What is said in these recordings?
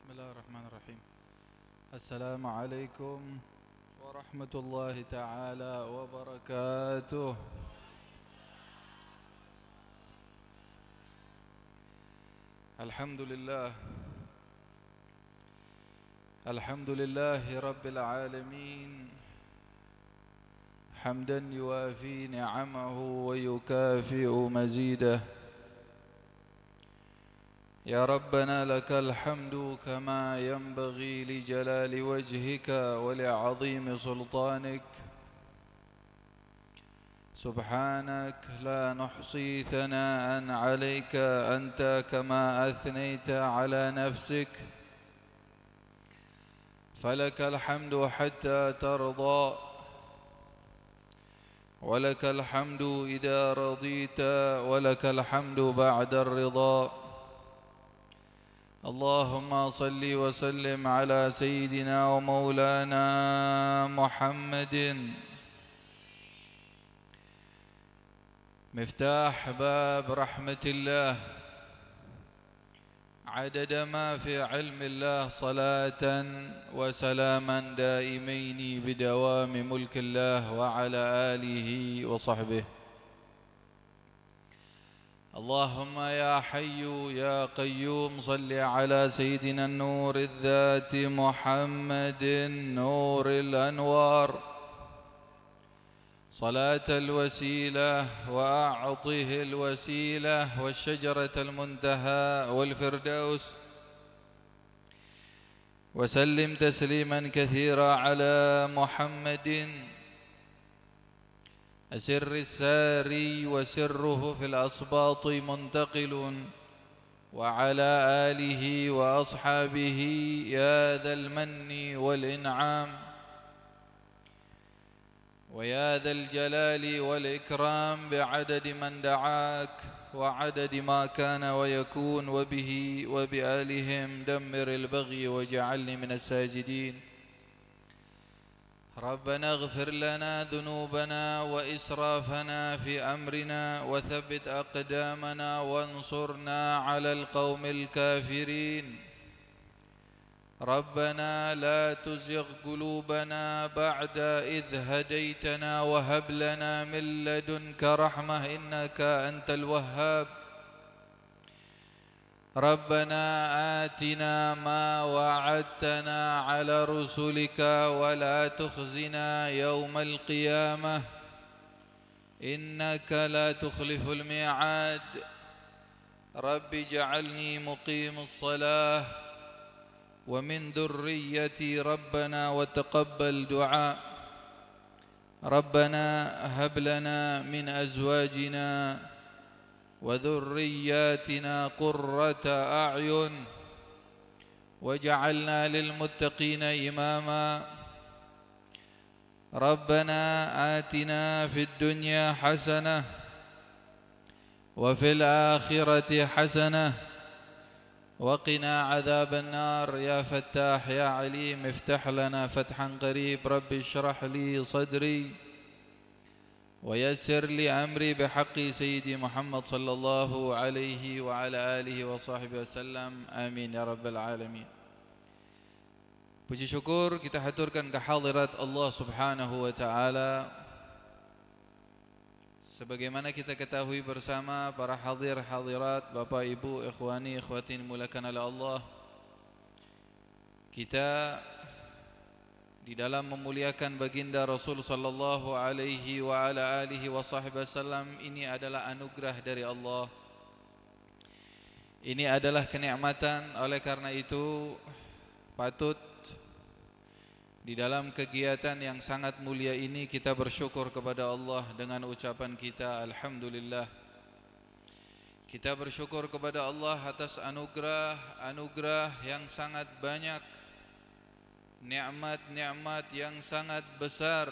بسم الله الرحمن الرحيم. السلام عليكم ورحمة الله تعالى وبركاته. الحمد لله الحمد لله رب العالمين، حمدا يوافي نعمه ويكافئ مزيده. يا ربنا لك الحمد كما ينبغي لجلال وجهك ولعظيم سلطانك. سبحانك لا نحصي ثناء عليك أنت كما أثنيت على نفسك، فلك الحمد حتى ترضى، ولك الحمد إذا رضيت، ولك الحمد بعد الرضا. اللهم صل وسلم على سيدنا ومولانا محمد، مفتاح باب رحمة الله، عدد ما في علم الله، صلاة وسلاما دائمين بدوام ملك الله وعلى آله وصحبه. اللهم يا حي يا قيوم صل على سيدنا النور الذات محمد نور الأنوار، صلاة الوسيلة وأعطه الوسيلة والشجرة المنتهى والفردوس، وسلم تسليما كثيرا على محمد أسر الساري وسره في الأصباط منتقل، وعلى آله وأصحابه يا ذا المن والإنعام ويا ذا الجلال والإكرام، بعدد من دعاك وعدد ما كان ويكون، وبه وبآلهم دمر البغي واجعلني من الساجدين. ربنا اغفر لنا ذنوبنا وإسرافنا في أمرنا، وثبت أقدامنا وانصرنا على القوم الكافرين. ربنا لا تزغ قلوبنا بعد إذ هديتنا، وهب لنا من لدنك رحمة إنك أنت الوهاب. ربنا آتنا ما وعدتنا على رسلك ولا تخزنا يوم القيامة إنك لا تخلف الميعاد. رب اجعلني مقيم الصلاة ومن ذريتي ربنا وتقبل دعاء. ربنا هب لنا من أزواجنا وذرياتنا قرة أعين واجعلنا للمتقين إماما. ربنا آتنا في الدنيا حسنة وفي الآخرة حسنة وقنا عذاب النار. يا فتاح يا عليم افتح لنا فتحا قريب. رب اشرح لي صدري ويسر لي أمري بحق سيدي محمد صلى الله عليه وعلى آله وصحبه وسلم. Amin ya rabbal alamin. Puji syukur kita haturkan ke hadirat Allah Subhanahu wa taala. Sebagaimana kita ketahui bersama para hadir hadirat, Bapak Ibu, ikhwani ikhwatin mulakan oleh Allah, kita di dalam memuliakan baginda Rasul sallallahu alaihi wa ala alihi wa sahbihi wasallam ini adalah anugerah dari Allah. Ini adalah kenikmatan. Oleh karena itu patut di dalam kegiatan yang sangat mulia ini kita bersyukur kepada Allah dengan ucapan kita alhamdulillah. Kita bersyukur kepada Allah atas anugerah yang sangat banyak, nikmat-nikmat yang sangat besar,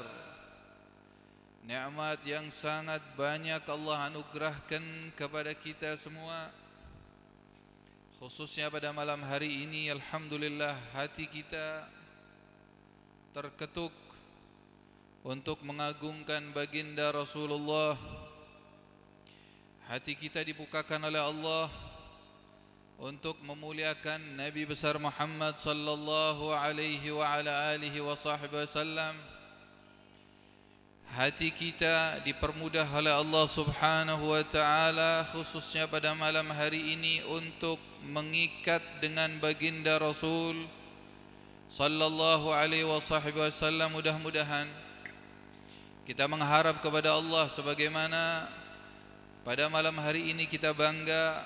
nikmat yang sangat banyak Allah anugerahkan kepada kita semua. Khususnya pada malam hari ini alhamdulillah hati kita terketuk untuk mengagungkan baginda Rasulullah. Hati kita dibukakan oleh Allah untuk memuliakan Nabi besar Muhammad sallallahu alaihi wa ala alihi wa sahbihi wasallam, hati kita dipermudah oleh Allah Subhanahu wa taala khususnya pada malam hari ini untuk mengikat dengan baginda Rasul sallallahu alaihi wa sahbihi wasallam. Mudah-mudahan kita mengharap kepada Allah sebagaimana pada malam hari ini kita bangga,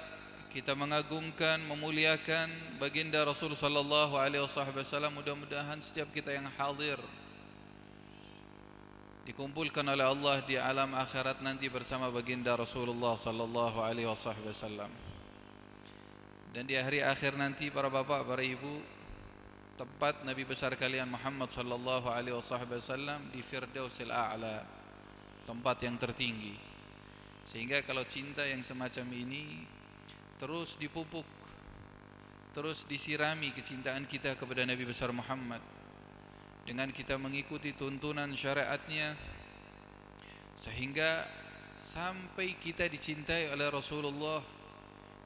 kita mengagungkan, memuliakan baginda Rasul sallallahu alaihi wasallam. Mudah-mudahan setiap kita yang hadir dikumpulkan oleh Allah di alam akhirat nanti bersama baginda Rasulullah sallallahu alaihi wasallam. Dan di hari akhir nanti para bapak, para ibu, tempat Nabi besar kalian Muhammad sallallahu alaihi wasallam di Firdausil A'la, tempat yang tertinggi. Sehingga kalau cinta yang semacam ini terus dipupuk, terus disirami kecintaan kita kepada Nabi besar Muhammad dengan kita mengikuti tuntunan syariatnya, sehingga sampai kita dicintai oleh Rasulullah,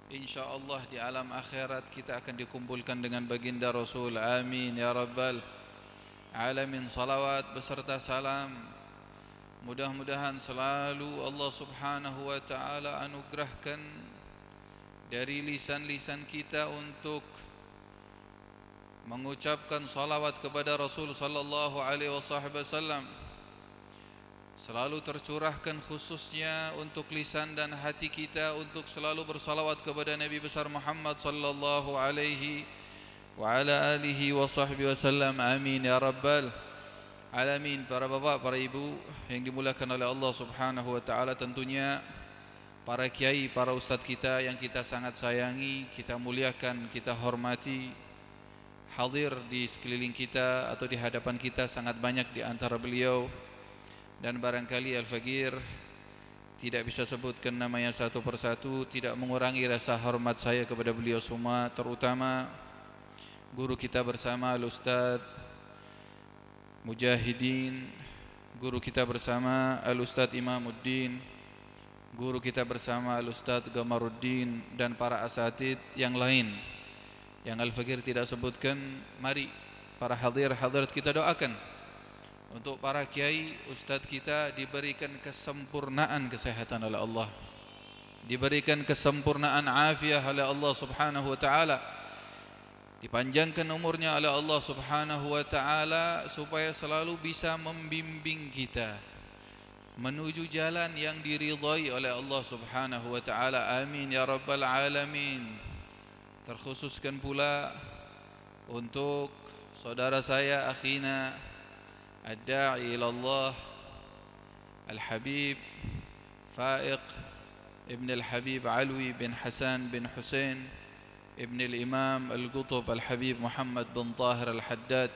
insyaallah di alam akhirat kita akan dikumpulkan dengan baginda Rasul. Amin ya rabbal alamin. Salawat beserta salam mudah-mudahan selalu Allah Subhanahu wa taala anugerahkan dari lisan-lisan kita untuk mengucapkan salawat kepada Rasul sallallahu alaihi wasallam, selalu tercurahkan khususnya untuk lisan dan hati kita untuk selalu bersalawat kepada Nabi besar Muhammad sallallahu alaihi wa ala alihi wa sahbihi wasallam. Amin ya rabbal alamin. Para bapak, para ibu yang dimuliakan oleh Allah Subhanahu wa taala, tentunya para kiai, para ustadz kita yang kita sangat sayangi, kita muliakan, kita hormati, hadir di sekeliling kita atau di hadapan kita sangat banyak di antara beliau. Dan barangkali Al-Faqir tidak bisa sebutkan namanya satu persatu, tidak mengurangi rasa hormat saya kepada beliau semua, terutama guru kita bersama Al-Ustaz Mujahidin, guru kita bersama Al-Ustaz Imamuddin, guru kita bersama Al-Ustaz Gamaruddin, dan para asatid yang lain yang Al-Faqir tidak sebutkan. Mari para hadirat kita doakan untuk para kiai, ustadz kita diberikan kesempurnaan kesehatan oleh Allah, diberikan kesempurnaan afiah oleh Allah Subhanahu wa taala, dipanjangkan umurnya oleh Allah Subhanahu wa taala supaya selalu bisa membimbing kita menuju jalan yang diridhai oleh Allah Subhanahu wa taala. Amin ya rabbal alamin. Terkhususkan pula untuk saudara saya, akhina ad-da'i ila Allah Al-Habib Faiq Ibn Al-Habib Alwi bin Hasan bin Hussein Ibn Al-Imam Al-Qutub Al-Habib Muhammad bin Tahir Al-Haddad.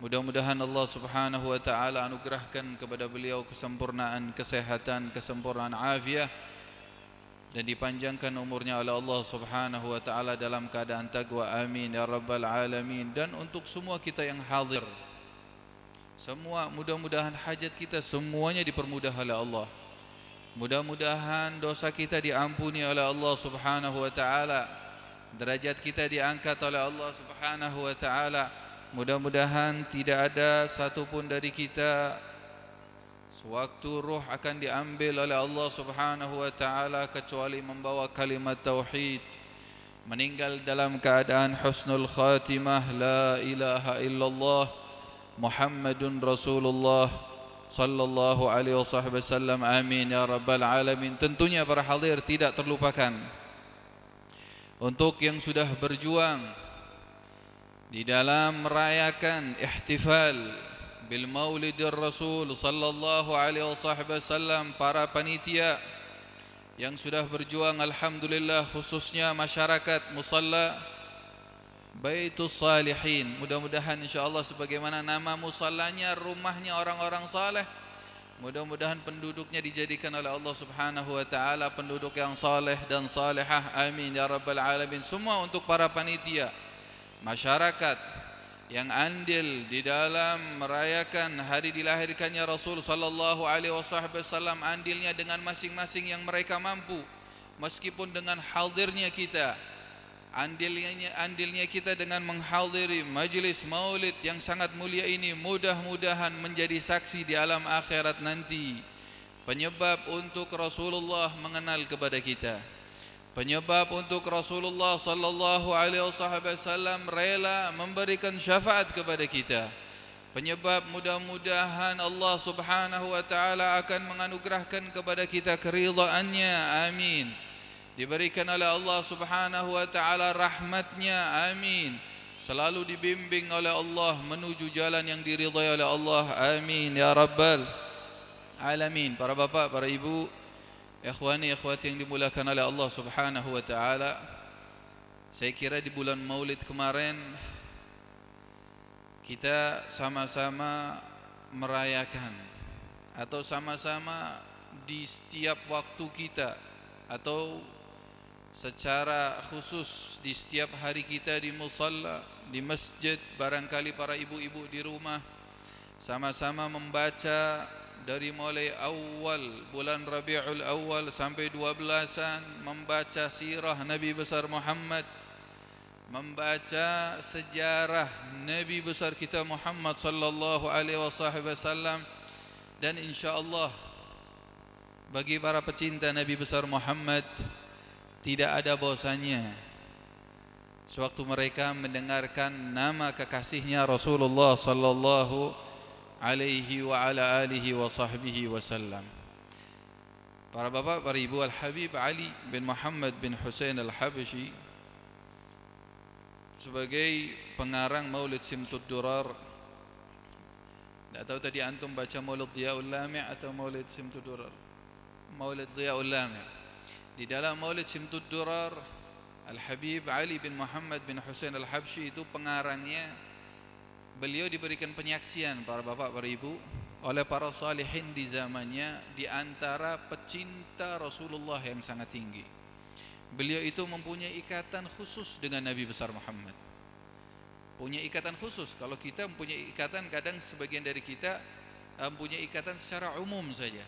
Mudah-mudahan Allah Subhanahu wa taala anugerahkan kepada beliau kesempurnaan kesehatan, kesempurnaan afiah, dan dipanjangkan umurnya oleh Allah Subhanahu wa taala dalam keadaan taqwa. Amin ya rabbal alamin. Dan untuk semua kita yang hadir semua, mudah-mudahan hajat kita semuanya dipermudah oleh Allah. Mudah-mudahan dosa kita diampuni oleh Allah Subhanahu wa taala, derajat kita diangkat oleh Allah Subhanahu wa taala. Mudah-mudahan tidak ada satupun dari kita sewaktu ruh akan diambil oleh Allah Subhanahu wa taala kecuali membawa kalimat tauhid, meninggal dalam keadaan husnul khatimah, la ilaha illallah Muhammadun Rasulullah sallallahu alaihi wasallam. Amin ya rabbal alamin. Tentunya para hadir tidak terlupakan untuk yang sudah berjuang di dalam merayakan ihtifal bil Maulidir Rasul sallallahu alaihi wasallam, para panitia yang sudah berjuang, alhamdulillah, khususnya masyarakat musalla Baitus Salihin. Mudah-mudahan insyaallah sebagaimana nama musallanya, rumahnya orang-orang saleh, mudah-mudahan penduduknya dijadikan oleh Allah Subhanahu wa taala penduduk yang saleh dan salihah. Amin ya rabbal alamin. Semua untuk para panitia, masyarakat yang andil di dalam merayakan hari dilahirkannya Rasul sallallahu alaihi wasallam, andilnya dengan masing-masing yang mereka mampu, meskipun dengan hadirnya kita andilnya kita dengan menghadiri majlis maulid yang sangat mulia ini mudah-mudahan menjadi saksi di alam akhirat nanti, penyebab untuk Rasulullah mengenal kepada kita, penyebab untuk Rasulullah sallallahu alaihi wasallam rela memberikan syafaat kepada kita, penyebab mudah-mudahan Allah subhanahu wa ta'ala akan menganugerahkan kepada kita keridhaannya, amin. Diberikan oleh Allah subhanahu wa ta'ala rahmatnya, amin. Selalu dibimbing oleh Allah menuju jalan yang diridhai oleh Allah, amin ya rabbal alamin. Para bapak, para ibu, ikhwani, ikhwati yang dimuliakan oleh Allah subhanahu wa ta'ala, saya kira di bulan maulid kemarin kita sama-sama merayakan atau sama-sama di setiap waktu kita atau secara khusus di setiap hari kita di musalla, di masjid, barangkali para ibu-ibu di rumah sama-sama membaca dari mulai awal bulan Rabiul Awal sampai 12-an, membaca sirah Nabi besar Muhammad, membaca sejarah Nabi besar kita Muhammad sallallahu alaihi wasallam, dan insyaallah bagi para pecinta Nabi besar Muhammad tidak ada bosannya sewaktu mereka mendengarkan nama kekasihnya Rasulullah sallallahu alaihi wa ala alihi wa sahbihi wasallam. Para bapak, para ibu, Al-Habib Ali bin Muhammad bin Husain Al-Habsyi sebagai pengarang Maulid Simtud Durar. Tak tahu tadi antum baca Maulid Dhiaul Lami' atau Maulid Simtud Durar? Maulid Dhiaul Lami'. Di dalam Maulid Simtud Durar, Al-Habib Ali bin Muhammad bin Husain Al-Habsyi itu pengarangnya. Beliau diberikan penyaksian, para bapak, para ibu, oleh para salihin di zamannya, di antara pecinta Rasulullah yang sangat tinggi. Beliau itu mempunyai ikatan khusus dengan Nabi besar Muhammad. Punya ikatan khusus. Kalau kita mempunyai ikatan, kadang sebagian dari kita mempunyai ikatan secara umum saja.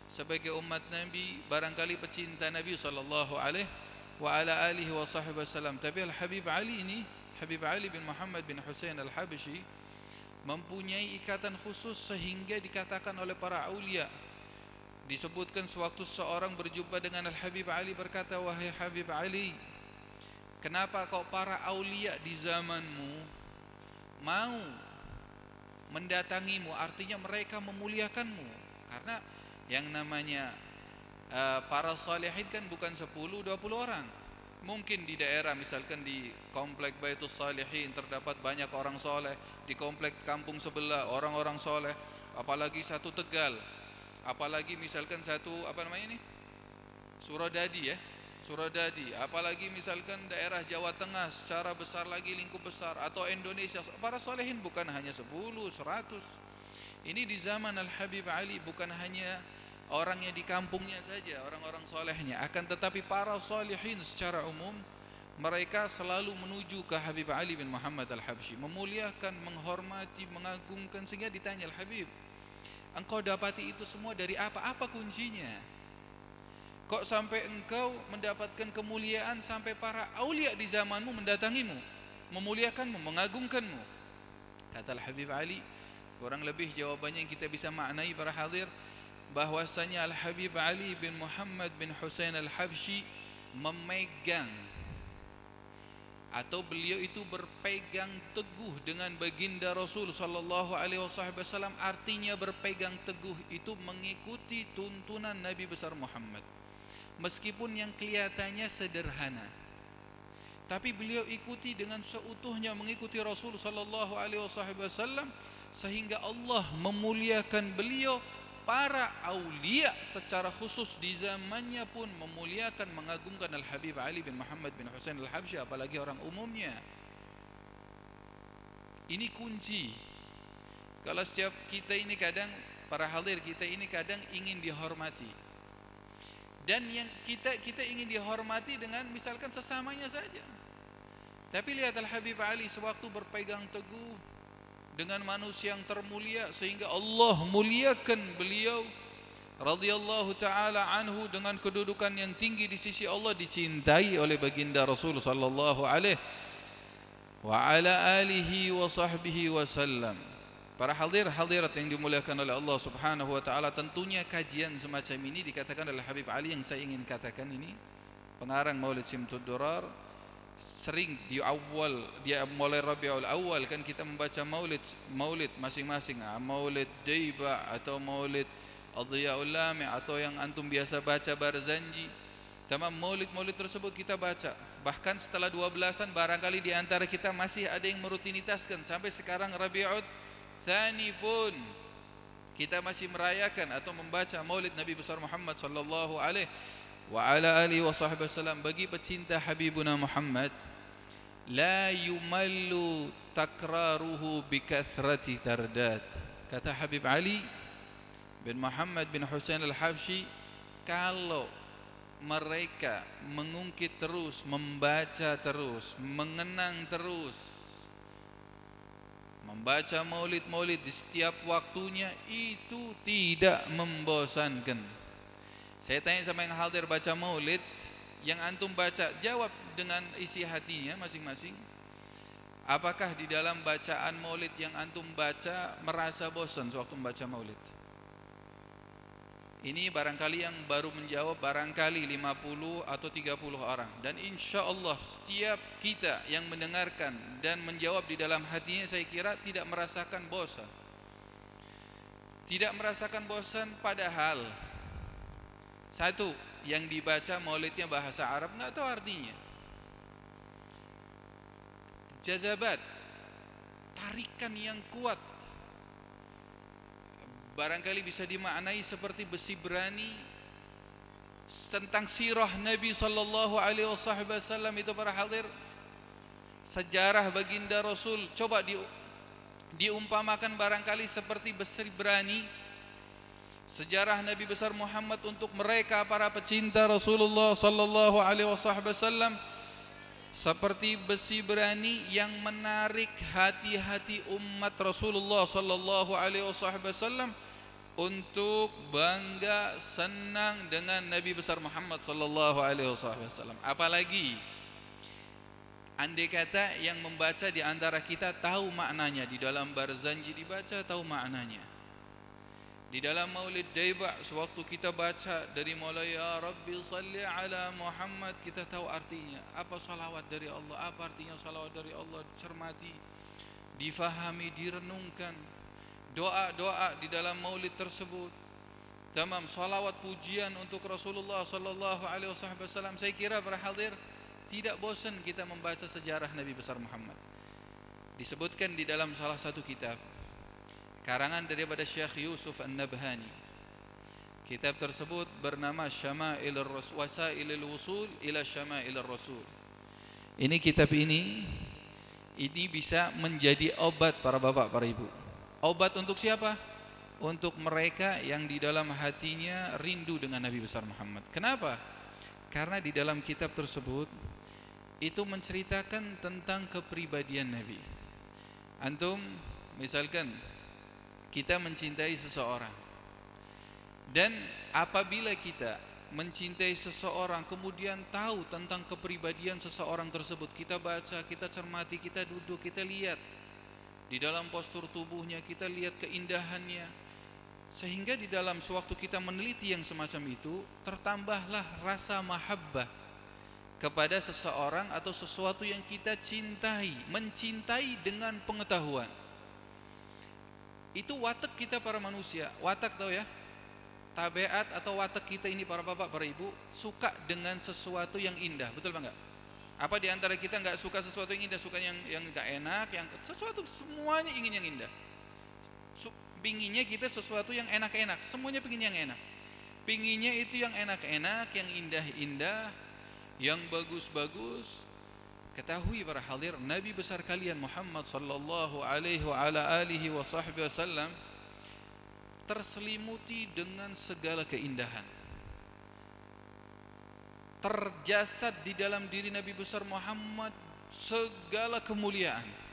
Sebagai umat Nabi, barangkali pecinta Nabi sallallahu alaihi wa ala alihi wa sahbihi wasallam. Tapi Al-Habib Ali ini, Habib Ali bin Muhammad bin Husain Al-Habsyi, mempunyai ikatan khusus sehingga dikatakan oleh para aulia. Disebutkan sewaktu seorang berjumpa dengan Al-Habib Ali berkata, wahai Habib Ali, kenapa kau para aulia di zamanmu mau mendatangimu? Artinya mereka memuliakanmu. Karena yang namanya para salihin kan bukan 10-20 orang. Mungkin di daerah, misalkan di komplek Baitus Salihin terdapat banyak orang soleh, di komplek kampung sebelah orang-orang soleh, apalagi satu Tegal, apalagi misalkan satu Suradadi ya, Suradadi, apalagi misalkan daerah Jawa Tengah secara besar lagi, lingkup besar, atau Indonesia, para solehin bukan hanya 10, 100. Ini di zaman Al-Habib Ali bukan hanya orangnya di kampungnya saja, orang-orang solehnya, akan tetapi para solehin secara umum, mereka selalu menuju ke Habib Ali bin Muhammad Al-Habsyi, memuliakan, menghormati, mengagungkan, sehingga ditanya, Al-Habib, engkau dapati itu semua dari apa? Apa kuncinya? Kok sampai engkau mendapatkan kemuliaan sampai para aulia di zamanmu mendatangimu, memuliakanmu, mengagungkanmu? Kata Al-Habib Ali, kurang lebih jawabannya yang kita bisa maknai para hadir, bahwasanya Al-Habib Ali bin Muhammad bin Husain Al-Habsyi memegang, atau beliau itu berpegang teguh dengan baginda Rasul sallallahu alaihi wasallam. Artinya berpegang teguh itu mengikuti tuntunan Nabi besar Muhammad, meskipun yang kelihatannya sederhana, tapi beliau ikuti dengan seutuhnya, mengikuti Rasul sallallahu alaihi wasallam, sehingga Allah memuliakan beliau. Para aulia secara khusus di zamannya pun memuliakan, mengagungkan Al-Habib Ali bin Muhammad bin Husain Al-Habsyi, apalagi orang umumnya. Ini kunci. Kalau setiap kita ini kadang, para hadir kita ini kadang ingin dihormati, dan yang kita ingin dihormati dengan misalkan sesamanya saja. Tapi lihat Al-Habib Ali sewaktu berpegang teguh dengan manusia yang termulia, sehingga Allah muliakan beliau, radhiyallahu taala anhu dengan kedudukan yang tinggi di sisi Allah, dicintai oleh baginda Rasul sallallahu alaihi wa ala alihi wa sahbihi wasallam. Para hadirat yang dimuliakan oleh Allah Subhanahu wa taala, tentunya kajian semacam ini dikatakan oleh Habib Ali yang saya ingin katakan ini, pengarang Maulid Simtud Durar, sering di mulai Rabiul Awal kan kita membaca maulid masing-masing, Maulid Daiba atau Maulid Adhiyaul Lami atau yang antum biasa baca Barzanji. Tamam, maulid tersebut kita baca. Bahkan setelah 12-an barangkali di antara kita masih ada yang merutinitaskan sampai sekarang Rabiul Tsani pun kita masih merayakan atau membaca Maulid Nabi besar Muhammad sallallahu alaihi wa ala alihi wasallam. Bagi pecinta Habibuna Muhammad, la yumallu takraruhu bikathrati tardat. Kata Habib Ali bin Muhammad bin Husain al-Habsyi, kalau mereka mengungkit terus, membaca terus, mengenang terus, membaca maulid-maulid di setiap waktunya, itu tidak membosankan. Saya tanya sama yang hadir baca maulid, yang antum baca, jawab dengan isi hatinya masing-masing. Apakah di dalam bacaan maulid yang antum baca merasa bosan sewaktu membaca maulid? Ini barangkali yang baru menjawab barangkali 50 atau 30 orang. Dan insya Allah setiap kita yang mendengarkan dan menjawab di dalam hatinya, saya kira tidak merasakan bosan. Tidak merasakan bosan, padahal satu, yang dibaca maulidnya bahasa Arab, nggak tahu artinya. Jadabat, tarikan yang kuat, barangkali bisa dimaknai seperti besi berani tentang sirah Nabi sallallahu alaihi wasallam. Itu para hadir, sejarah baginda Rasul coba diumpamakan barangkali seperti besi berani. Sejarah Nabi besar Muhammad untuk mereka para pecinta Rasulullah sallallahu alaihi wasallam seperti besi berani yang menarik hati-hati umat Rasulullah sallallahu alaihi wasallam untuk bangga senang dengan Nabi besar Muhammad sallallahu alaihi wasallam. Apalagi andai kata yang membaca di antara kita tahu maknanya, di dalam Barzanji dibaca tahu maknanya. Di dalam Maulid Daiba sewaktu kita baca dari mulai ya Rabbi salli ala Muhammad, kita tahu artinya apa salawat dari Allah, apa artinya salawat dari Allah, dicermati, difahami, direnungkan. Doa-doa di dalam maulid tersebut, tamam, salawat pujian untuk Rasulullah sallallahu alaihi wasallam. Saya kira para hadir tidak bosan kita membaca sejarah Nabi besar Muhammad. Disebutkan di dalam salah satu kitab karangan daripada Syekh Yusuf An-Nabhani. Kitab tersebut bernama Syama'ilur Rasul, Wasailul Wusul ila Syama'ilur Rasul. Ini kitab ini bisa menjadi obat para bapak, para ibu. Obat untuk siapa? Untuk mereka yang di dalam hatinya rindu dengan Nabi besar Muhammad. Kenapa? Karena di dalam kitab tersebut itu menceritakan tentang kepribadian Nabi. Antum misalkan kita mencintai seseorang, dan apabila kita mencintai seseorang kemudian tahu tentang kepribadian seseorang tersebut, kita baca, kita cermati, kita duduk, kita lihat di dalam postur tubuhnya, kita lihat keindahannya, sehingga di dalam sewaktu kita meneliti yang semacam itu, tertambahlah rasa mahabbah kepada seseorang atau sesuatu yang kita cintai, mencintai dengan pengetahuan. Itu watak kita para manusia. Watak tahu ya, tabiat atau watak kita ini para bapak, para ibu, suka dengan sesuatu yang indah, betul Pak enggak? Apa di antara kita enggak suka sesuatu yang indah, suka yang enggak enak, yang sesuatu, semuanya ingin yang indah. Pinginnya kita sesuatu yang enak-enak, semuanya pingin yang enak. Pinginnya itu yang enak-enak, yang indah-indah, yang bagus-bagus. Ketahui para hadir, Nabi besar kalian Muhammad sallallahu alaihi wa ala alihi wa sahbihi wasallam terselimuti dengan segala keindahan. Terjasad di dalam diri Nabi besar Muhammad segala kemuliaan.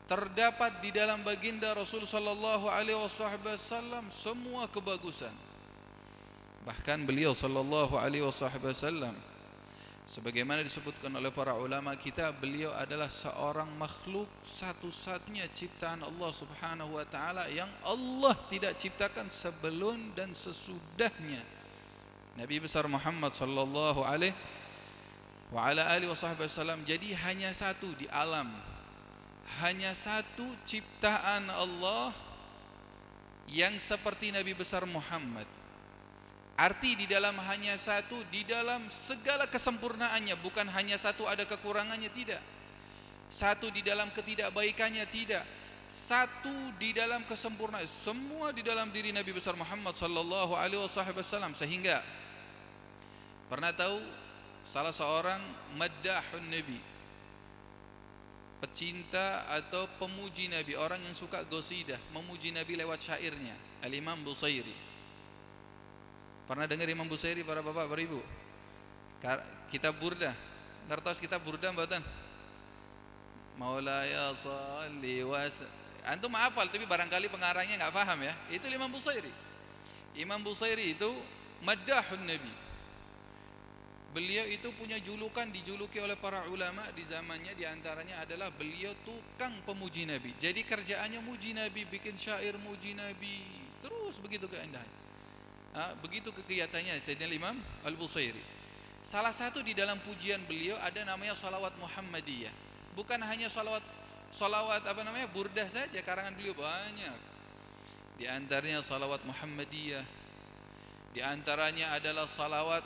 Terdapat di dalam baginda Rasul sallallahu alaihi wasallam semua kebagusan. Bahkan beliau sallallahu alaihi wasallam, sebagaimana disebutkan oleh para ulama kita, beliau adalah seorang makhluk satu-satunya ciptaan Allah Subhanahu wa taala yang Allah tidak ciptakan sebelum dan sesudahnya Nabi besar Muhammad sallallahu alaihi wa ala alihi wasallam. Jadi hanya satu di alam, hanya satu ciptaan Allah yang seperti Nabi besar Muhammad. Arti di dalam hanya satu, di dalam segala kesempurnaannya, bukan hanya satu ada kekurangannya, tidak. Satu di dalam ketidakbaikannya, tidak. Satu di dalam kesempurnaan, semua di dalam diri Nabi besar Muhammad sallallahu alaihi wasallam. Sehingga pernah tahu salah seorang maddahun Nabi, pecinta atau pemuji Nabi, orang yang suka gosidah, memuji Nabi lewat syairnya, Al-Imam Busairi. Pernah dengar Imam Busairi para bapak, para ibu? Kitab Burdah. Ngertos kitab Burdah mboten? Maulaya shalli wa antum hafal, tapi barangkali pengarangnya enggak paham ya. Itu Imam Busairi. Imam Busairi itu maddahun Nabi. Beliau itu punya julukan, dijuluki oleh para ulama di zamannya, di antaranya adalah beliau tukang pemuji Nabi. Jadi kerjaannya muji Nabi, bikin syair muji Nabi, terus begitu keindahannya. Begitu kegiatannya Sayyidina Imam Al-Busairi. Salah satu di dalam pujian beliau ada namanya salawat Muhammadiyah. Bukan hanya salawat burdah saja, karangan beliau banyak. Di antaranya salawat Muhammadiyah, di antaranya adalah salawat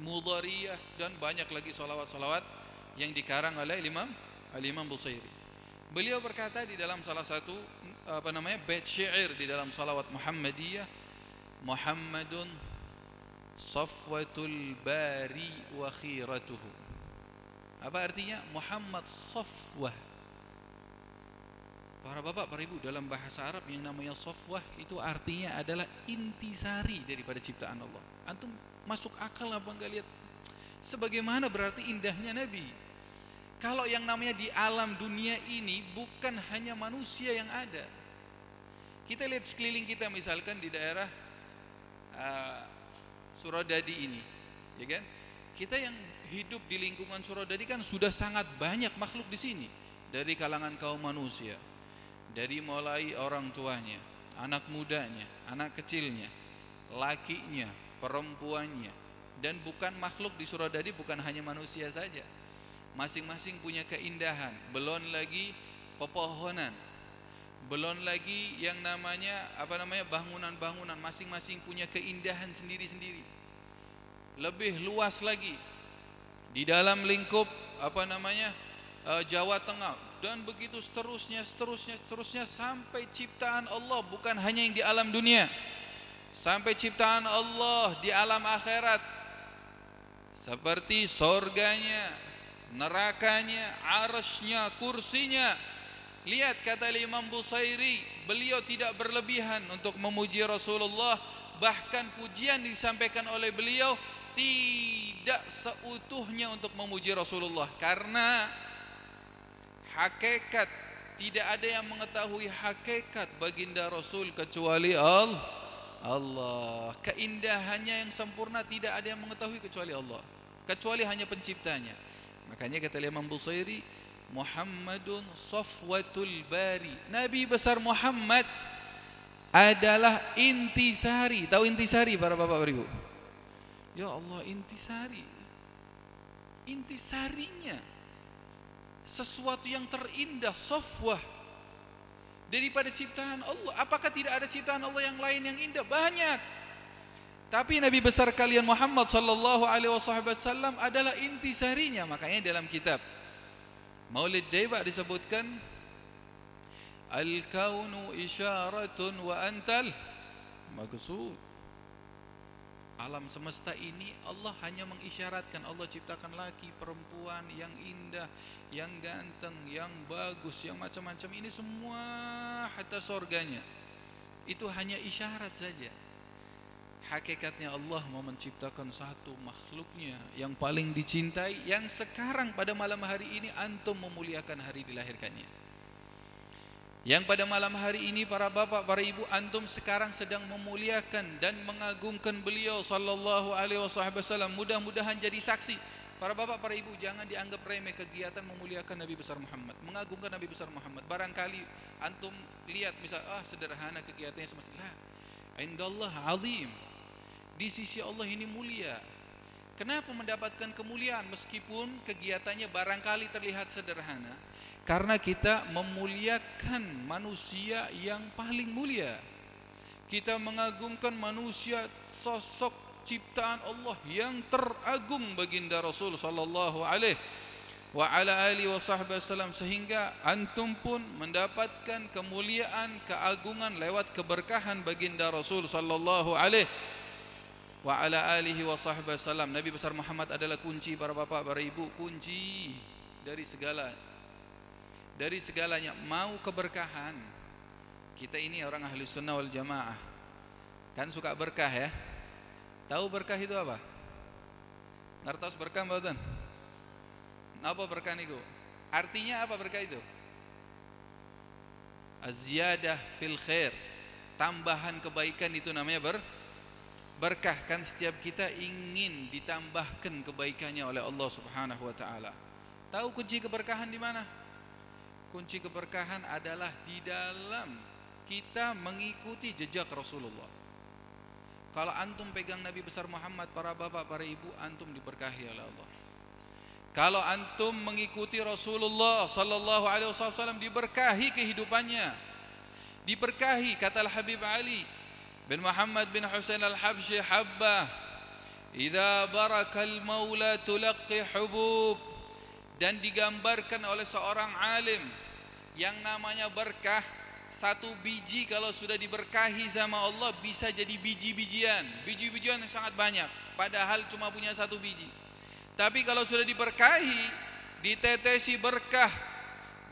Mudhariyah, dan banyak lagi salawat-salawat yang dikarang oleh Imam Busairi. Beliau berkata di dalam salah satu bait syair di dalam salawat Muhammadiyah, Muhammadun safwatul bari wa khiratuhu. Apa artinya Muhammad safwah? Para bapak, para ibu, dalam bahasa Arab yang namanya safwah itu artinya adalah intisari daripada ciptaan Allah. Antum masuk akal apa enggak lihat sebagaimana berarti indahnya Nabi? Kalau yang namanya di alam dunia ini bukan hanya manusia yang ada. Kita lihat sekeliling kita, misalkan di daerah Suradadi ini, ya kan? Kita yang hidup di lingkungan Suradadi kan sudah sangat banyak makhluk di sini, dari kalangan kaum manusia, dari mulai orang tuanya, anak mudanya, anak kecilnya, lakinya, perempuannya. Dan bukan makhluk di Suradadi bukan hanya manusia saja, masing-masing punya keindahan. Belum lagi pepohonan, belum lagi yang namanya bangunan-bangunan, masing-masing punya keindahan sendiri-sendiri. Lebih luas lagi di dalam lingkup Jawa Tengah, dan begitu seterusnya sampai ciptaan Allah bukan hanya yang di alam dunia, sampai ciptaan Allah di alam akhirat, seperti sorganya, nerakanya, arasnya, kursinya. Lihat kata Imam Busairi, beliau tidak berlebihan untuk memuji Rasulullah. Bahkan pujian disampaikan oleh beliau tidak seutuhnya untuk memuji Rasulullah, karena hakikat, tidak ada yang mengetahui hakikat baginda Rasul kecuali Allah. Keindahannya yang sempurna tidak ada yang mengetahui kecuali Allah, kecuali hanya penciptanya. Makanya kata Imam Busairi, Muhammadun safwatul bari. Nabi besar Muhammad adalah intisari. Tahu intisari para bapak ibu? Ya Allah, intisari. Intisarinya sesuatu yang terindah, safwah, daripada ciptaan Allah. Apakah tidak ada ciptaan Allah yang lain yang indah? Banyak. Tapi Nabi besar kalian Muhammad sallallahu alaihi wasallam adalah intisarinya. Makanya dalam kitab Maulid Daiba disebutkan, Al-kaunu isyaratun wa antal maksud. Alam semesta ini Allah hanya mengisyaratkan. Allah ciptakan laki, perempuan yang indah, yang ganteng, yang bagus, yang macam-macam. Ini semua hatta surganya, itu hanya isyarat saja. Hakikatnya Allah mau menciptakan satu makhluknya yang paling dicintai, yang sekarang pada malam hari ini antum memuliakan hari dilahirkannya. Yang pada malam hari ini para bapak, para ibu, antum sekarang sedang memuliakan dan mengagungkan beliau sallallahu alaihi wasallam. Mudah-mudahan jadi saksi. Para bapak, para ibu, jangan dianggap remeh kegiatan memuliakan Nabi besar Muhammad, mengagungkan Nabi besar Muhammad. Barangkali antum lihat misal, sederhana kegiatannya semacam lah. Indallah azim. Di sisi Allah ini mulia. Kenapa mendapatkan kemuliaan meskipun kegiatannya barangkali terlihat sederhana? Karena kita memuliakan manusia yang paling mulia. Kita mengagungkan manusia, sosok ciptaan Allah yang teragung baginda Rasul sallallahu alaihi wa ala alihi wasallam, sehingga antum pun mendapatkan kemuliaan, keagungan lewat keberkahan baginda Rasul sallallahu alaihi wa ala alihi wasallam. Nabi besar Muhammad adalah kunci para bapak, para ibu, kunci dari segalanya. Mau keberkahan, kita ini orang ahli sunnah wal jamaah kan suka berkah ya. Tahu berkah itu apa? Ngertos berkah mboten? Apa berkah niku? Artinya apa berkah itu? Az-ziyadah fil khair, tambahan kebaikan itu namanya berkah. Kan setiap kita ingin ditambahkan kebaikannya oleh Allah Subhanahu wa taala. Tahu kunci keberkahan di mana? Kunci keberkahan adalah di dalam kita mengikuti jejak Rasulullah. Kalau antum pegang Nabi besar Muhammad, para bapak, para ibu, antum diberkahi oleh Allah. Kalau antum mengikuti Rasulullah sallallahu alaihi wasallam, diberkahi kehidupannya. Diberkahi, kata Al-Habib Ali bin Muhammad bin Husain Al-Habsyi, habbah idza barakal maula tulaqqi hubub. Dan digambarkan oleh seorang alim yang namanya berkah. Satu biji kalau sudah diberkahi sama Allah bisa jadi biji-bijian yang sangat banyak, padahal cuma punya satu biji. Tapi kalau sudah diberkahi, ditetesi berkah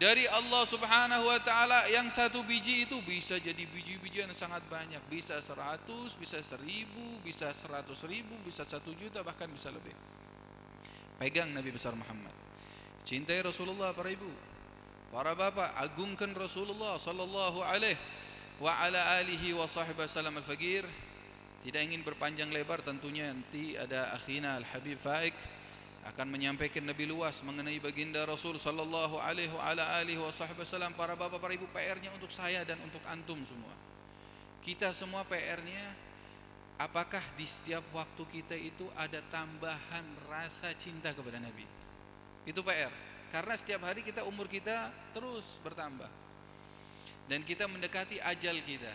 dari Allah Subhanahu wa taala, yang satu biji itu bisa jadi biji-bijian sangat banyak, bisa 100, bisa 1000, bisa 100.000, bisa 1 juta, bahkan bisa lebih. Pegang Nabi besar Muhammad, cintai Rasulullah para ibu, para bapak, agungkan Rasulullah sallallahu alaihi wa ala alihi wa sahbihi wasallam. Al-Faqir tidak ingin berpanjang lebar, tentunya nanti ada akhina Al-Habib Faik akan menyampaikan lebih luas mengenai baginda Rasul sallallahu alaihi wa ala alihi wa sahbihi wasallam. Para bapak, para ibu, PR-nya untuk saya dan untuk antum semua. Kita semua PR-nya, apakah di setiap waktu kita itu ada tambahan rasa cinta kepada Nabi? Itu PR. Karena setiap hari kita, umur kita terus bertambah, dan kita mendekati ajal kita.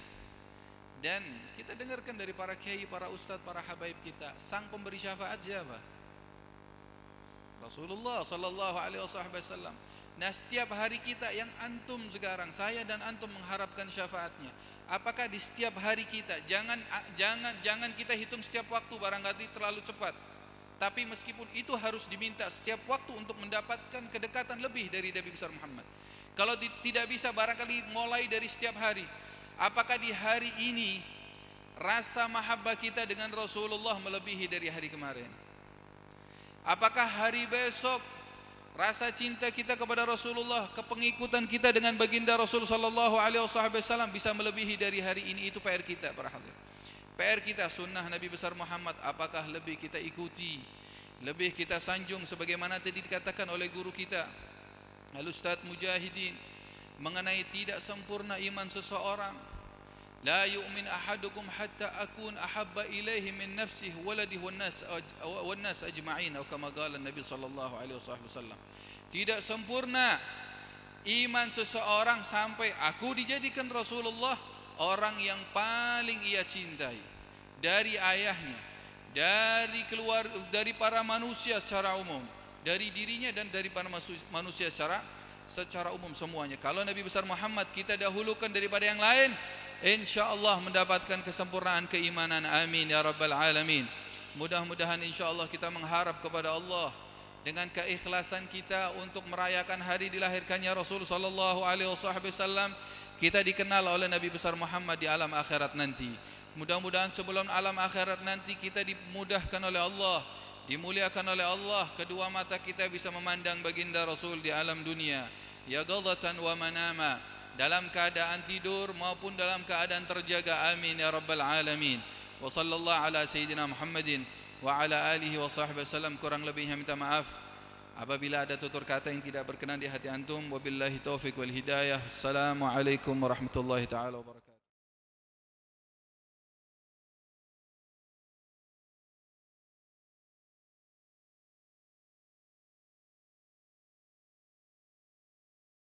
Dan kita dengarkan dari para kiai, para ustadz, para habaib kita, sang pemberi syafaat siapa? Rasulullah sallallahu alaihi wasallam. Nah, setiap hari kita yang antum sekarang, saya dan antum mengharapkan syafaatnya. Apakah di setiap hari kita, jangan kita hitung setiap waktu, barangkali terlalu cepat. Tapi meskipun itu harus diminta setiap waktu untuk mendapatkan kedekatan lebih dari Nabi besar Muhammad. Kalau tidak bisa, barangkali mulai dari setiap hari. Apakah di hari ini rasa mahabbah kita dengan Rasulullah melebihi dari hari kemarin? Apakah hari besok rasa cinta kita kepada Rasulullah, kepengikutan kita dengan baginda Rasul sallallahu alaihi wasallam bisa melebihi dari hari ini? Itu PR kita para hadirin. PR kita, sunnah Nabi besar Muhammad, apakah lebih kita ikuti, lebih kita sanjung, sebagaimana tadi dikatakan oleh guru kita Al-Ustadz Mujahidin mengenai tidak sempurna iman seseorang. La yu'min ahadukum hatta akun ahabba ilaihi min nafsihi waladihi wan nas ajma'in, atau kama qala Nabi sallallahu alaihi wasallam. Tidak sempurna iman seseorang sampai aku dijadikan Rasulullah orang yang paling ia cintai dari ayahnya, dari para manusia secara umum, dari dirinya dan dari para manusia secara umum semuanya. Kalau Nabi besar Muhammad kita dahulukan daripada yang lain, insyaallah mendapatkan kesempurnaan keimanan. Amin ya rabbal alamin. Mudah-mudahan insyaallah kita mengharap kepada Allah dengan keikhlasan kita untuk merayakan hari dilahirkannya Rasul sallallahu alaihi wasallam, kita dikenal oleh Nabi besar Muhammad di alam akhirat nanti. Mudah-mudahan sebelum alam akhirat nanti kita dimudahkan oleh Allah, dimuliakan oleh Allah, kedua mata kita bisa memandang baginda Rasul di alam dunia, yaqadatan wa manama, dalam keadaan tidur maupun dalam keadaan terjaga. Amin ya rabbal alamin. Wa sallallahu ala sayyidina Muhammadin wa ala alihi wa sahbihi wasallam. Kurang lebihnya minta maaf apabila ada tutur kata yang tidak berkenan di hati antum. Wabillahi taufik wal hidayah. Assalamualaikum warahmatullahi taala wabarakatuh.